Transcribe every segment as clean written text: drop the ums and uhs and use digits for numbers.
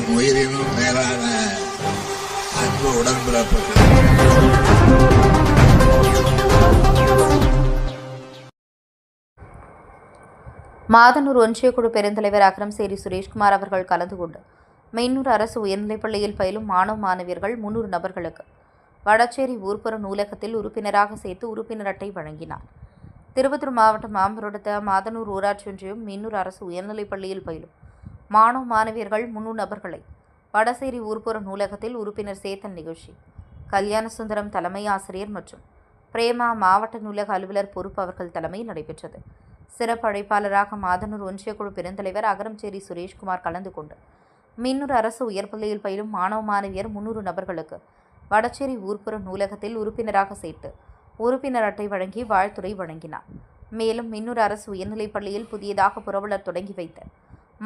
என் உயிரினும் மேலான அன்பு உடன்பிறப்புகள். மாதனூர் ஒன்றியக்குழு பெருந்தலைவர் அகரம்சேரி சுரேஷ்குமார் அவர்கள் கலந்து கொண்டு மெய்யனூர் அரசு உயர்நிலைப்பள்ளியில் பயிலும் மாணவ மாணவியர்கள் 300 நபர்களுக்கு வடச்சேரி ஊர்ப்புற நூலகத்தில் உறுப்பினராக சேர்த்து உறுப்பினர் அட்டை வழங்கினார். திருப்பத்தூர் மாவட்டம் ஆம்பூர் அடுத்த மாதனூர் ஊராட்சி ஒன்றியம் மெய்யனூர் அரசு உயர்நிலைப்பள்ளியில் பயிலும் மாணவ மாணவியர்கள் 300 நபர்களை வடசேரி ஊர்ப்புற நூலகத்தில் உறுப்பினர் சேர்த்தல் நிகழ்ச்சி கல்யாணசுந்தரம் தலைமை ஆசிரியர் மற்றும் பிரேமா மாவட்ட நூலக அலுவலர் பொறுப்பு அவர்கள் தலைமையில் நடைபெற்றது. சிறப்பு அழைப்பாளராக மாதனூர் ஒன்றியக்குழு பெருந்தலைவர் அகரம்சேரி சுரேஷ்குமார் கலந்து கொண்டு மெய்யனூர் அரசு உயர்பள்ளியில் பயிலும் மாணவ மாணவியர் 300 நபர்களுக்கு வடச்சேரி ஊர்ப்புற நூலகத்தில் உறுப்பினராக சேர்த்து உறுப்பினர் அட்டை வழங்கி வாழ்த்துரை வழங்கினார். மேலும் மெய்யனூர் அரசு உயர்நிலைப்பள்ளியில் புதியதாக புரவலர் தொடங்கி வைத்த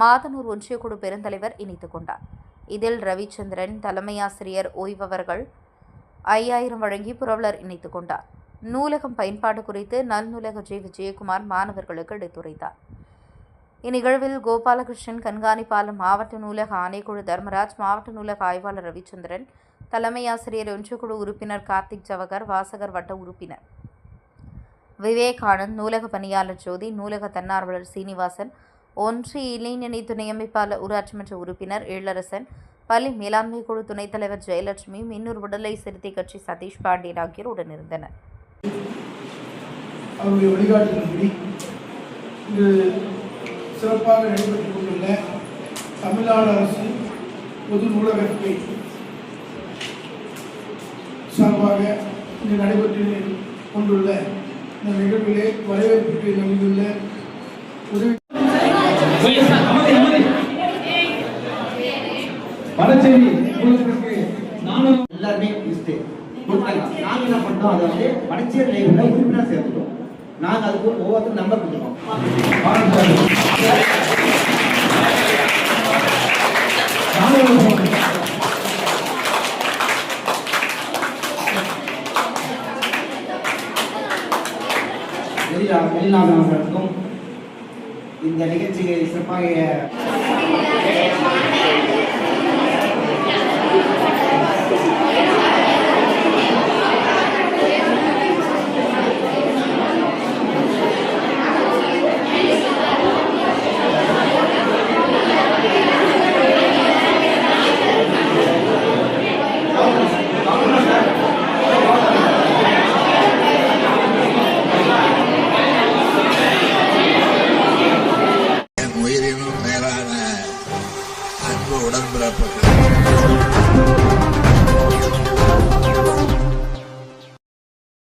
மாதனூர் ஒன்றியக்குழு பெருந்தலைவர் இணைத்துக் கொண்டார். இதில் ரவிச்சந்திரன் தலைமை ஆசிரியர் ஓய்வவர்கள் 5000 வழங்கி புரவலர் இணைத்துக் கொண்டார். நூலகம் பயன்பாடு குறித்து நல்நூலக விஜயகுமார் மாணவர்களுக்கு எடுத்துரைத்தார். இந்நிகழ்வில் கோபாலகிருஷ்ணன், கண்காணிப்பாளர், மாவட்ட நூலக ஆணைக்குழு தர்மராஜ், மாவட்ட நூலக ஆய்வாளர் ரவிச்சந்திரன், தலைமை ஆசிரியர் ஒன்றியக்குழு உறுப்பினர் கார்த்திக் ஜவகர், வாசகர் வட்ட உறுப்பினர் விவேகானந்த், நூலக பணியாளர் ஜோதி, நூலக தன்னார்வலர் சீனிவாசன், ஒன்றிய இளைஞணி துணை அமைப்பாளர் ஊராட்சி மன்ற உறுப்பினர் எழிலரசன், பள்ளி மேலாண்மை குழு துணைத் தலைவர் ஜெயலட்சுமி, மெய்யனூர் விடுதலை சிறுத்தை கட்சி சதீஷ் பாண்டியன் ஆகியோர் உடனிருந்தனர். அவருடைய வழிகாட்டுதல்படி இங்கு சிறப்பாக நடைபெற்றுக் கொண்டுள்ள தமிழ்நாடு அரசு பொது நூலகத்தை சார்பாக இங்கு நடைபெற்று கொண்டுள்ள இந்த நிகழ்விலே வரவேற்புக்கு நல்கியுள்ள உதவி எல்லாருமே நாங்கள் என்ன பண்ணோம், அதை வந்து வடச்சேரி லைப்ல உறுப்பினர் சேர்த்துட்டோம். நாங்கள் அதுக்கு ஒவ்வொருத்தரும் நம்பர் கொடுத்துருக்கோம். வெளிநாடுகளுக்கும் இந்த நிகழ்ச்சியை சிறப்பாக என் உயிரினும் மேலான அன்பு உடன்பிறப்புகள்.